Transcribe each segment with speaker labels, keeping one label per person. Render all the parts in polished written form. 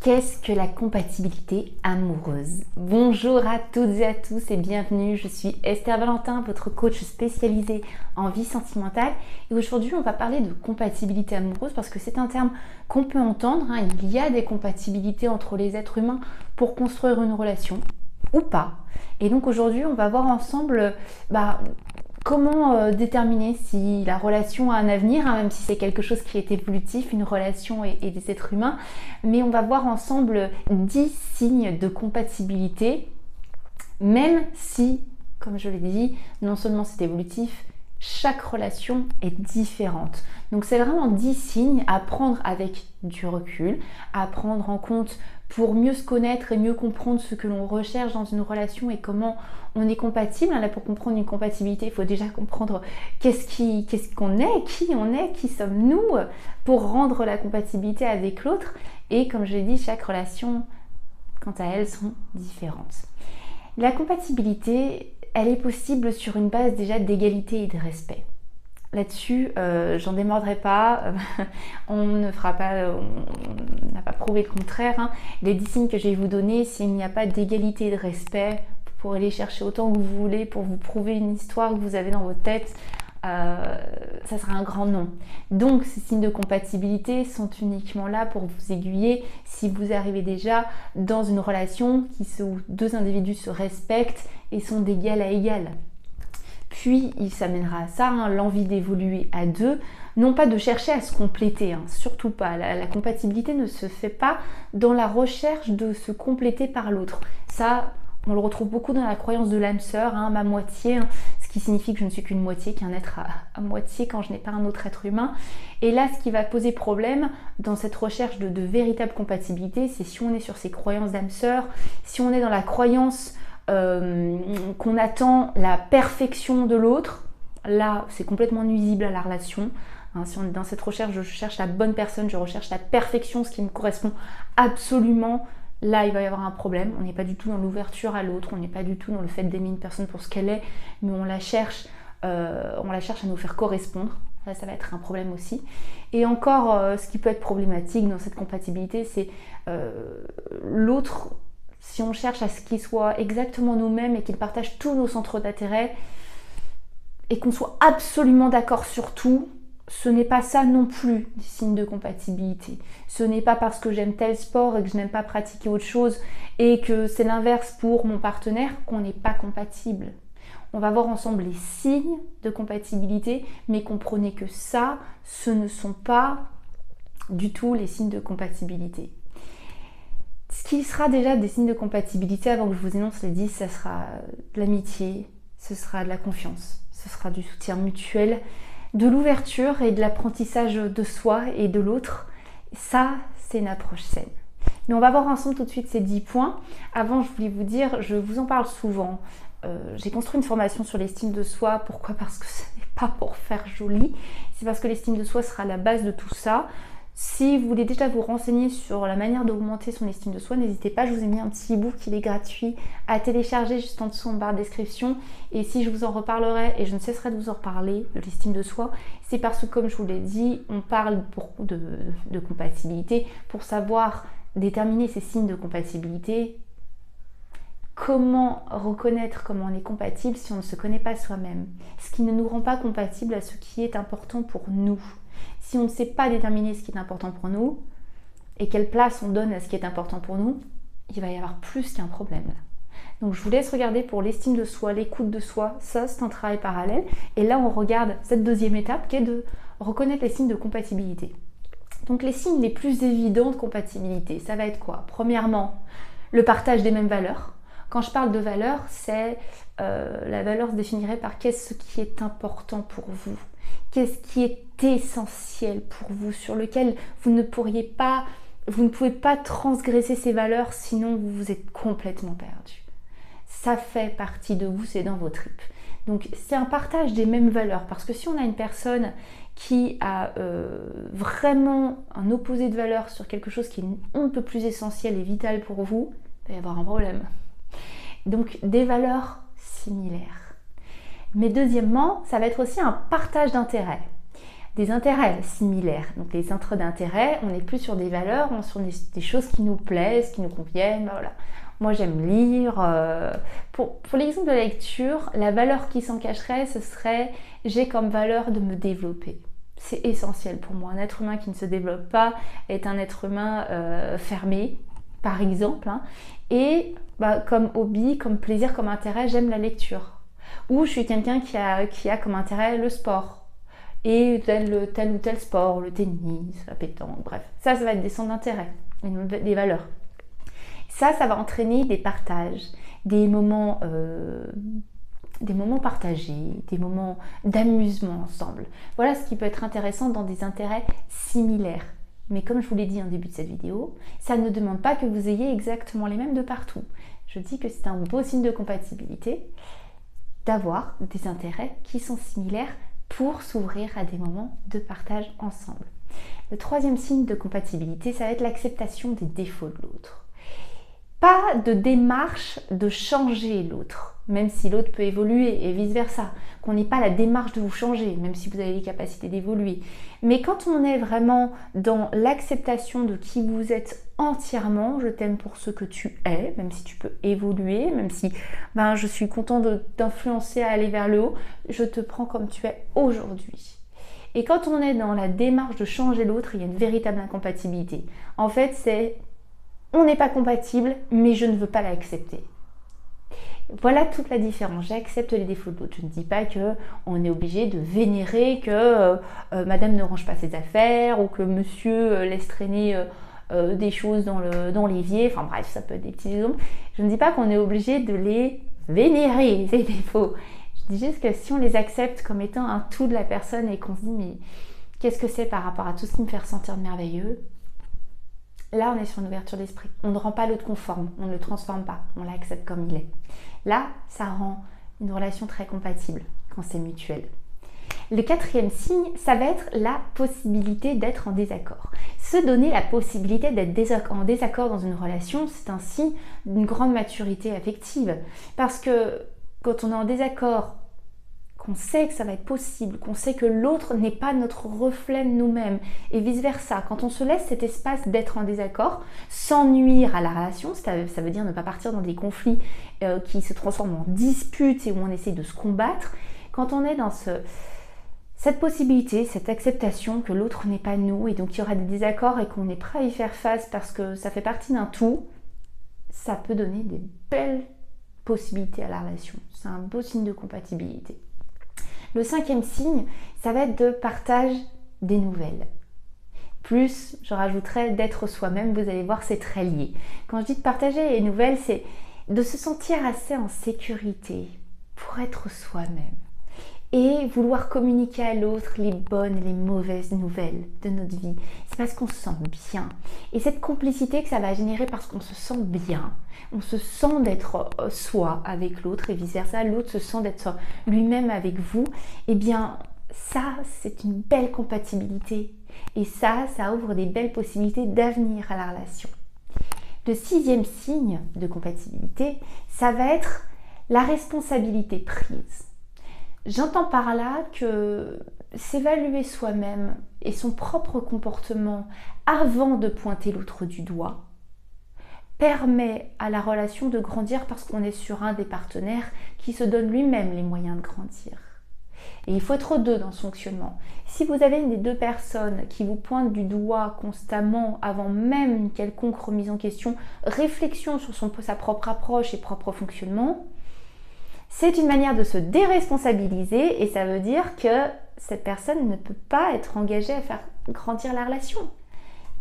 Speaker 1: Qu'est-ce que la compatibilité amoureuse? Bonjour à toutes et à tous et bienvenue, je suis Esther Valentin, votre coach spécialisée en vie sentimentale et aujourd'hui on va parler de compatibilité amoureuse parce que c'est un terme qu'on peut entendre, il y a des compatibilités entre les êtres humains pour construire une relation ou pas. Et donc aujourd'hui on va voir ensemble comment déterminer si la relation a un avenir, même si c'est quelque chose qui est évolutif, une relation et des êtres humains. Mais on va voir ensemble 10 signes de compatibilité, même si, comme je l'ai dit, non seulement c'est évolutif, chaque relation est différente. Donc c'est vraiment 10 signes à prendre avec du recul, à prendre en compte pour mieux se connaître et mieux comprendre ce que l'on recherche dans une relation et comment on est compatible. Là, pour comprendre une compatibilité, il faut déjà comprendre qu'est-ce qu'on est, qui sommes-nous pour rendre la compatibilité avec l'autre. Et comme je l'ai dit, chaque relation, quant à elle, sont différentes. La compatibilité, elle est possible sur une base déjà d'égalité et de respect. Là-dessus, j'en démordrai pas, on n'a pas prouvé le contraire. Les 10 signes que je vais vous donner, s'il n'y a pas d'égalité et de respect, vous pourrez les chercher autant que vous voulez pour vous prouver une histoire que vous avez dans votre tête, ça sera un grand non. Donc ces signes de compatibilité sont uniquement là pour vous aiguiller si vous arrivez déjà dans une relation où deux individus se respectent et sont d'égal à égal. Puis il s'amènera à ça, l'envie d'évoluer à deux, non pas de chercher à se compléter, surtout pas. La compatibilité ne se fait pas dans la recherche de se compléter par l'autre. Ça, on le retrouve beaucoup dans la croyance de l'âme sœur, ma moitié, ce qui signifie que je ne suis qu'une moitié, qu'un être à moitié quand je n'ai pas un autre être humain. Et là, ce qui va poser problème dans cette recherche de véritable compatibilité, c'est si on est sur ces croyances d'âme sœur, si on est dans la croyance qu'on attend la perfection de l'autre, là c'est complètement nuisible à la relation. Si on est dans cette recherche, je cherche la bonne personne, je recherche la perfection, ce qui me correspond absolument, là il va y avoir un problème. On n'est pas du tout dans l'ouverture à l'autre, on n'est pas du tout dans le fait d'aimer une personne pour ce qu'elle est, mais on la cherche à nous faire correspondre. Là, ça va être un problème aussi. Et encore, ce qui peut être problématique dans cette compatibilité, c'est l'autre. Si on cherche à ce qu'il soit exactement nous-mêmes et qu'il partage tous nos centres d'intérêt et qu'on soit absolument d'accord sur tout, ce n'est pas ça non plus des signes de compatibilité. Ce n'est pas parce que j'aime tel sport et que je n'aime pas pratiquer autre chose et que c'est l'inverse pour mon partenaire qu'on n'est pas compatible. On va voir ensemble les signes de compatibilité, mais comprenez que ça, ce ne sont pas du tout les signes de compatibilité. Ce qui sera déjà des signes de compatibilité, avant que je vous énonce les 10, ça sera de l'amitié, ce sera de la confiance, ce sera du soutien mutuel, de l'ouverture et de l'apprentissage de soi et de l'autre. Ça, c'est une approche saine. Mais on va voir ensemble tout de suite ces 10 points. Avant, je voulais vous dire, je vous en parle souvent. J'ai construit une formation sur l'estime de soi. Pourquoi ? Parce que ce n'est pas pour faire joli. C'est parce que l'estime de soi sera la base de tout ça. Si vous voulez déjà vous renseigner sur la manière d'augmenter son estime de soi, n'hésitez pas, je vous ai mis un petit e-book, il est gratuit à télécharger juste en dessous en barre de description. Et si je vous en reparlerai, et je ne cesserai de vous en reparler, de l'estime de soi, c'est parce que, comme je vous l'ai dit, on parle beaucoup de compatibilité. Pour savoir déterminer ces signes de compatibilité, comment reconnaître comment on est compatible si on ne se connaît pas soi-même? Ce qui ne nous rend pas compatible à ce qui est important pour nous. Si on ne sait pas déterminer ce qui est important pour nous et quelle place on donne à ce qui est important pour nous, il va y avoir plus qu'un problème. Donc je vous laisse regarder pour l'estime de soi, l'écoute de soi, ça c'est un travail parallèle. Et là on regarde cette deuxième étape qui est de reconnaître les signes de compatibilité. Donc les signes les plus évidents de compatibilité, ça va être quoi? Premièrement, le partage des mêmes valeurs. Quand je parle de valeurs, c'est la valeur se définirait par qu'est-ce qui est important pour vous. Qu'est-ce qui est essentiel pour vous, sur lequel vous ne pouvez pas transgresser ces valeurs, sinon vous vous êtes complètement perdu. Ça fait partie de vous, c'est dans vos tripes. Donc c'est un partage des mêmes valeurs, parce que si on a une personne qui a vraiment un opposé de valeur sur quelque chose qui est un peu plus essentiel et vital pour vous, il va y avoir un problème. Donc des valeurs similaires. Mais deuxièmement, ça va être aussi un partage d'intérêts. des intérêts similaires. Donc les centres d'intérêt, on n'est plus sur des valeurs, on est sur des choses qui nous plaisent, qui nous conviennent. Voilà. Moi j'aime lire. Pour l'exemple de la lecture, la valeur qui s'en cacherait, ce serait j'ai comme valeur de me développer. C'est essentiel pour moi. Un être humain qui ne se développe pas est un être humain fermé, par exemple. Hein. Et comme hobby, comme plaisir, comme intérêt, j'aime la lecture. Ou je suis quelqu'un qui a comme intérêt le sport. Et tel ou tel sport, le tennis, la pétanque, bref. Ça va être des centres d'intérêt, des valeurs. Ça va entraîner des partages, des moments partagés, des moments d'amusement ensemble. Voilà ce qui peut être intéressant dans des intérêts similaires. Mais comme je vous l'ai dit en début de cette vidéo, ça ne demande pas que vous ayez exactement les mêmes de partout. Je dis que c'est un beau signe de compatibilité d'avoir des intérêts qui sont similaires pour s'ouvrir à des moments de partage ensemble. Le troisième signe de compatibilité, ça va être l'acceptation des défauts de l'autre. Pas de démarche de changer l'autre, même si l'autre peut évoluer et vice-versa. Qu'on n'ait pas la démarche de vous changer, même si vous avez les capacités d'évoluer. Mais quand on est vraiment dans l'acceptation de qui vous êtes entièrement, je t'aime pour ce que tu es, même si tu peux évoluer, même si je suis content de t'influencer à aller vers le haut, je te prends comme tu es aujourd'hui. Et quand on est dans la démarche de changer l'autre, il y a une véritable incompatibilité. En fait, c'est on n'est pas compatible, mais je ne veux pas l'accepter. Voilà toute la différence. J'accepte les défauts de l'autre. Je ne dis pas qu'on est obligé de vénérer que madame ne range pas ses affaires ou que monsieur laisse traîner des choses dans l'évier. Enfin bref, ça peut être des petits exemples. Je ne dis pas qu'on est obligé de les vénérer, ces défauts. Je dis juste que si on les accepte comme étant un tout de la personne et qu'on se dit mais qu'est-ce que c'est par rapport à tout ce qui me fait ressentir de merveilleux ? Là, on est sur une ouverture d'esprit. On ne rend pas l'autre conforme, on ne le transforme pas, on l'accepte comme il est. Là, ça rend une relation très compatible quand c'est mutuel. Le quatrième signe, ça va être la possibilité d'être en désaccord. Se donner la possibilité d'être en désaccord dans une relation, c'est un signe d'une grande maturité affective. Parce que quand on est en désaccord, qu'on sait que ça va être possible, qu'on sait que l'autre n'est pas notre reflet de nous-mêmes et vice-versa. Quand on se laisse cet espace d'être en désaccord, sans nuire à la relation, ça veut dire ne pas partir dans des conflits qui se transforment en disputes et où on essaie de se combattre. Quand on est dans cette possibilité, cette acceptation que l'autre n'est pas nous et donc il y aura des désaccords et qu'on est prêt à y faire face parce que ça fait partie d'un tout, ça peut donner des belles possibilités à la relation. C'est un beau signe de compatibilité. Le cinquième signe, ça va être de partage des nouvelles. Plus, je rajouterais d'être soi-même, vous allez voir, c'est très lié. Quand je dis de partager les nouvelles, c'est de se sentir assez en sécurité pour être soi-même et vouloir communiquer à l'autre les bonnes et les mauvaises nouvelles de notre vie. C'est parce qu'on se sent bien. Et cette complicité que ça va générer parce qu'on se sent bien, on se sent d'être soi avec l'autre et vice-versa, l'autre se sent d'être lui-même avec vous, eh bien ça, c'est une belle compatibilité. Et ça ouvre des belles possibilités d'avenir à la relation. Le sixième signe de compatibilité, ça va être la responsabilité prise. J'entends par là que s'évaluer soi-même et son propre comportement avant de pointer l'autre du doigt permet à la relation de grandir parce qu'on est sur un des partenaires qui se donne lui-même les moyens de grandir. Et il faut être deux dans ce fonctionnement. Si vous avez une des deux personnes qui vous pointe du doigt constamment avant même une quelconque remise en question, réflexion sur sa propre approche et propre fonctionnement, c'est une manière de se déresponsabiliser et ça veut dire que cette personne ne peut pas être engagée à faire grandir la relation.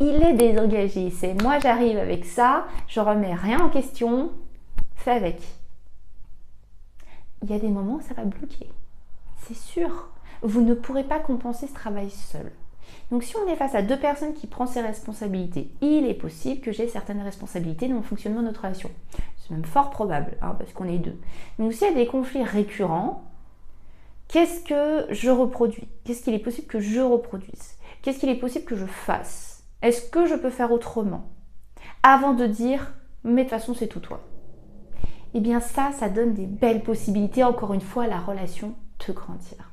Speaker 1: Il est désengagé, c'est moi j'arrive avec ça, je remets rien en question, fais avec. Il y a des moments où ça va bloquer, c'est sûr. Vous ne pourrez pas compenser ce travail seul. Donc si on est face à deux personnes qui prennent ses responsabilités, il est possible que j'ai certaines responsabilités dans le fonctionnement de notre relation. C'est même fort probable, parce qu'on est deux. Donc s'il y a des conflits récurrents, qu'est-ce que je reproduis? Qu'est-ce qu'il est possible que je reproduise? Qu'est-ce qu'il est possible que je fasse? Est-ce que je peux faire autrement? Avant de dire, mais de toute façon c'est tout toi. Eh bien ça donne des belles possibilités, encore une fois, à la relation de grandir.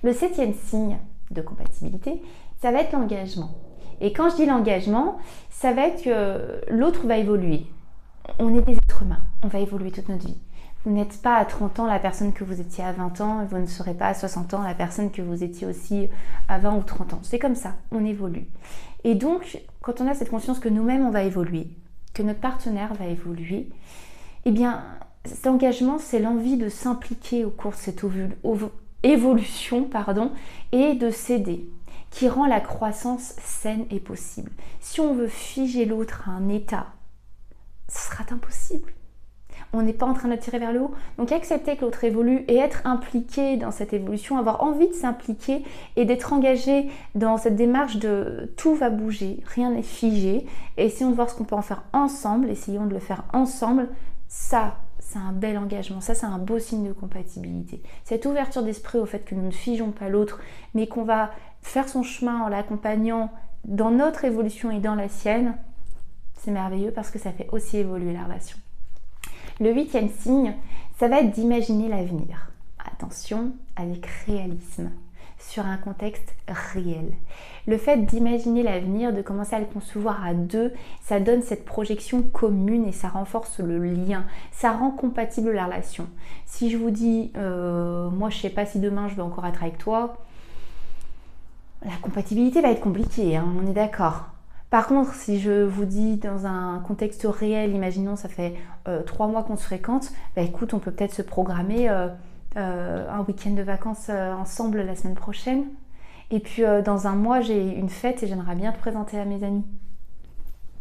Speaker 1: Le septième signe, de compatibilité, ça va être l'engagement. Et quand je dis l'engagement, ça va être que l'autre va évoluer. On est des êtres humains, on va évoluer toute notre vie. Vous n'êtes pas à 30 ans la personne que vous étiez à 20 ans et vous ne serez pas à 60 ans la personne que vous étiez aussi à 20 ou 30 ans. C'est comme ça, on évolue. Et donc, quand on a cette conscience que nous-mêmes on va évoluer, que notre partenaire va évoluer, eh bien, cet engagement, c'est l'envie de s'impliquer au cours de cette évolution et de s'aider, qui rend la croissance saine et possible. Si on veut figer l'autre à un état, ce sera impossible. On n'est pas en train de tirer vers le haut. Donc accepter que l'autre évolue et être impliqué dans cette évolution, avoir envie de s'impliquer et d'être engagé dans cette démarche de tout va bouger, rien n'est figé. Et essayons de voir ce qu'on peut en faire ensemble, essayons de le faire ensemble. Ça, c'est un bel engagement, ça c'est un beau signe de compatibilité. Cette ouverture d'esprit au fait que nous ne figeons pas l'autre, mais qu'on va faire son chemin en l'accompagnant dans notre évolution et dans la sienne, c'est merveilleux parce que ça fait aussi évoluer la relation. Le 8e signe, ça va être d'imaginer l'avenir. Attention, avec réalisme, sur un contexte réel. Le fait d'imaginer l'avenir, de commencer à le concevoir à deux, ça donne cette projection commune et ça renforce le lien. Ça rend compatible la relation. Si je vous dis, moi je ne sais pas si demain je vais encore être avec toi, la compatibilité va être compliquée, hein, on est d'accord. Par contre, si je vous dis dans un contexte réel, imaginons ça fait 3 mois qu'on se fréquente, bah écoute, on peut peut-être se programmer un week-end de vacances ensemble la semaine prochaine. Et puis dans un mois, j'ai une fête et j'aimerais bien te présenter à mes amis.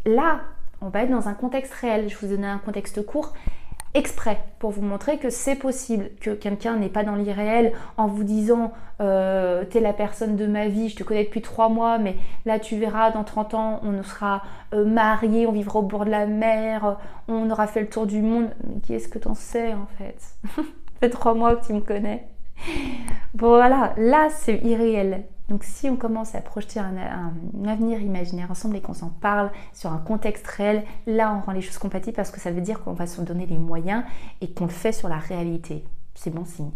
Speaker 1: Là, on va être dans un contexte réel. Je vous donne un contexte court exprès pour vous montrer que c'est possible, que quelqu'un n'est pas dans l'irréel en vous disant t'es la personne de ma vie, je te connais depuis 3 mois, mais là tu verras dans 30 ans on sera mariés, on vivra au bord de la mer, on aura fait le tour du monde. Mais qui est-ce que t'en sais en fait? Ça fait 3 mois que tu me connais. Bon voilà, là c'est irréel. Donc si on commence à projeter un avenir imaginaire ensemble et qu'on s'en parle sur un contexte réel, là on rend les choses compatibles parce que ça veut dire qu'on va se donner les moyens et qu'on le fait sur la réalité. C'est bon signe.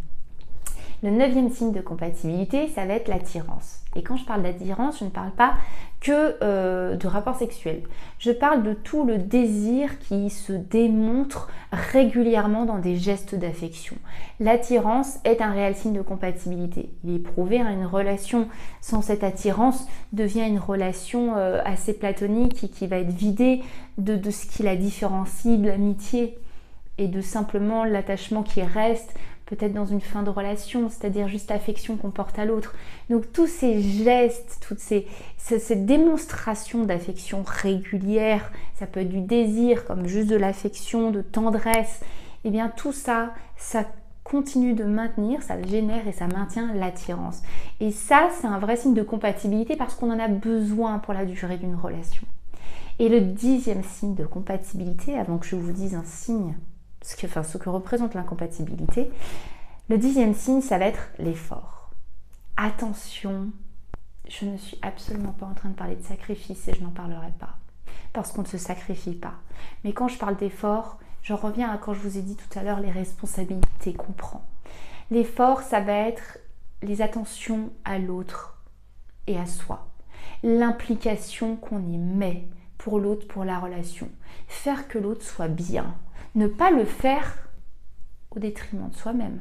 Speaker 1: Le 9e signe de compatibilité, ça va être l'attirance. Et quand je parle d'attirance, je ne parle pas que de rapport sexuel. Je parle de tout le désir qui se démontre régulièrement dans des gestes d'affection. L'attirance est un réel signe de compatibilité. Il est prouvé, une relation sans cette attirance devient une relation assez platonique et qui va être vidée de ce qui la différencie de l'amitié et de simplement l'attachement qui reste peut-être dans une fin de relation, c'est-à-dire juste l'affection qu'on porte à l'autre. Donc tous ces gestes, toutes ces démonstrations d'affection régulière, ça peut être du désir comme juste de l'affection, de tendresse, et bien tout ça, ça continue de maintenir, ça génère et ça maintient l'attirance. Et ça, c'est un vrai signe de compatibilité parce qu'on en a besoin pour la durée d'une relation. Et le 10e signe de compatibilité, avant que je vous dise un signe, ce que représente l'incompatibilité, le 10e signe, ça va être l'effort. Attention, je ne suis absolument pas en train de parler de sacrifice et je n'en parlerai pas, parce qu'on ne se sacrifie pas. Mais quand je parle d'effort, je reviens à quand je vous ai dit tout à l'heure les responsabilités qu'on prend. L'effort, ça va être les attentions à l'autre et à soi. L'implication qu'on y met pour l'autre, pour la relation. Faire que l'autre soit bien. Ne pas le faire au détriment de soi-même,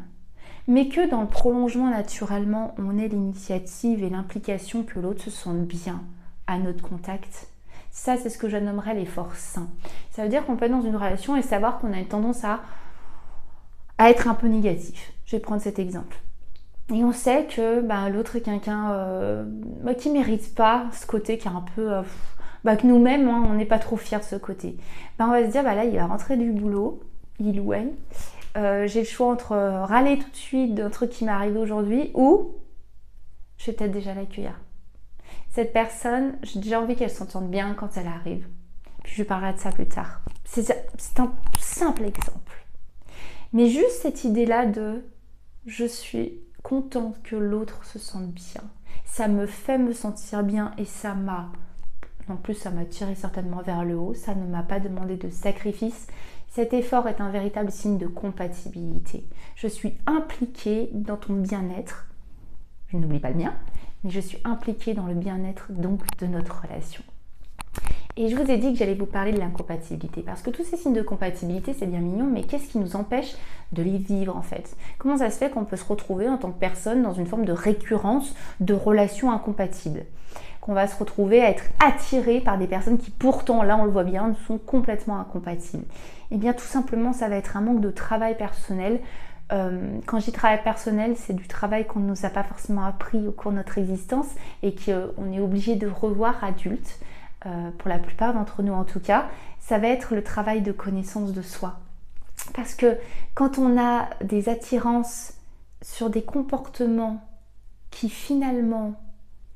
Speaker 1: mais que dans le prolongement naturellement, on ait l'initiative et l'implication que l'autre se sente bien à notre contact. Ça, c'est ce que je nommerais l'effort sain. Ça veut dire qu'on peut être dans une relation et savoir qu'on a une tendance à être un peu négatif. Je vais prendre cet exemple. Et on sait que l'autre est quelqu'un qui ne mérite pas ce côté qui est un peu... que nous-mêmes, on n'est pas trop fiers de ce côté. On va se dire, là, il va rentrer du boulot, il ou elle. J'ai le choix entre râler tout de suite d'un truc qui m'est arrivé aujourd'hui ou je vais peut-être déjà l'accueillir. Cette personne, j'ai déjà envie qu'elle s'entende bien quand elle arrive. Puis je parlerai de ça plus tard. C'est un simple exemple. Mais juste cette idée-là de je suis contente que l'autre se sente bien. Ça me fait me sentir bien et ça m'a... En plus, ça m'a tiré certainement vers le haut. Ça ne m'a pas demandé de sacrifice. Cet effort est un véritable signe de compatibilité. Je suis impliquée dans ton bien-être. Je n'oublie pas le mien. mais je suis impliquée dans le bien-être donc de notre relation. Et je vous ai dit que j'allais vous parler de l'incompatibilité, parce que tous ces signes de compatibilité, c'est bien mignon, mais qu'est-ce qui nous empêche de les vivre en fait? Comment ça se fait qu'on peut se retrouver en tant que personne dans une forme de récurrence de relations incompatibles? Qu'on va se retrouver à être attiré par des personnes qui pourtant, là on le voit bien, sont complètement incompatibles. Et bien tout simplement, ça va être un manque de travail personnel. Quand je dis travail personnel, c'est du travail qu'on ne nous a pas forcément appris au cours de notre existence et qu'on est obligé de revoir adulte. Pour la plupart d'entre nous en tout cas, ça va être le travail de connaissance de soi. Parce que quand on a des attirances sur des comportements qui finalement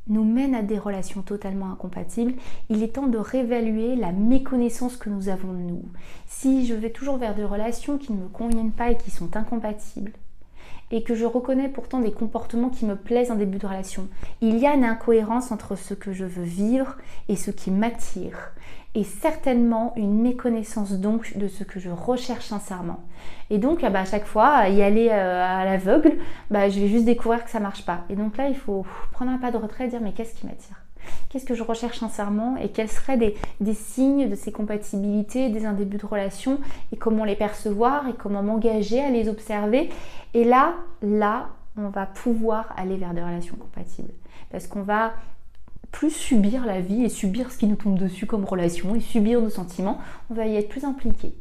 Speaker 1: nous mènent à des relations totalement incompatibles, il est temps de réévaluer la méconnaissance que nous avons de nous. Si je vais toujours vers des relations qui ne me conviennent pas et qui sont incompatibles, et que je reconnais pourtant des comportements qui me plaisent en début de relation, il y a une incohérence entre ce que je veux vivre et ce qui m'attire, et certainement une méconnaissance donc de ce que je recherche sincèrement. Et donc à chaque fois, y aller à l'aveugle, je vais juste découvrir que ça marche pas. Et donc là, il faut prendre un pas de retrait et dire mais qu'est-ce qui m'attire ? Qu'est-ce que je recherche sincèrement et quels seraient des signes de ces compatibilités dès un début de relation et comment les percevoir et comment m'engager à les observer. Et là, on va pouvoir aller vers des relations compatibles parce qu'on va plus subir la vie et subir ce qui nous tombe dessus comme relation et subir nos sentiments, on va y être plus impliqué.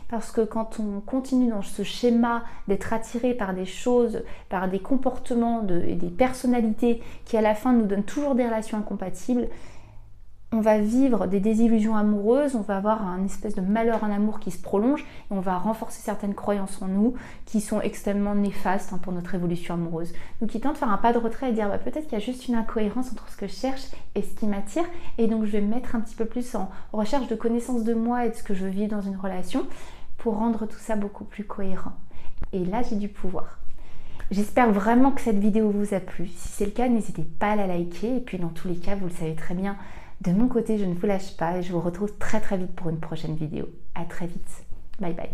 Speaker 1: Parce que quand on continue dans ce schéma d'être attiré par des choses, par des comportements et des personnalités qui à la fin nous donnent toujours des relations incompatibles, on va vivre des désillusions amoureuses, on va avoir un espèce de malheur en amour qui se prolonge et on va renforcer certaines croyances en nous qui sont extrêmement néfastes pour notre évolution amoureuse. Donc il est temps de faire un pas de retrait et dire peut-être qu'il y a juste une incohérence entre ce que je cherche et ce qui m'attire et donc je vais me mettre un petit peu plus en recherche de connaissance de moi et de ce que je veux vivre dans une relation pour rendre tout ça beaucoup plus cohérent. Et là j'ai du pouvoir. J'espère vraiment que cette vidéo vous a plu. Si c'est le cas, n'hésitez pas à la liker et puis dans tous les cas, vous le savez très bien, de mon côté, je ne vous lâche pas et je vous retrouve très très vite pour une prochaine vidéo. À très vite. Bye bye.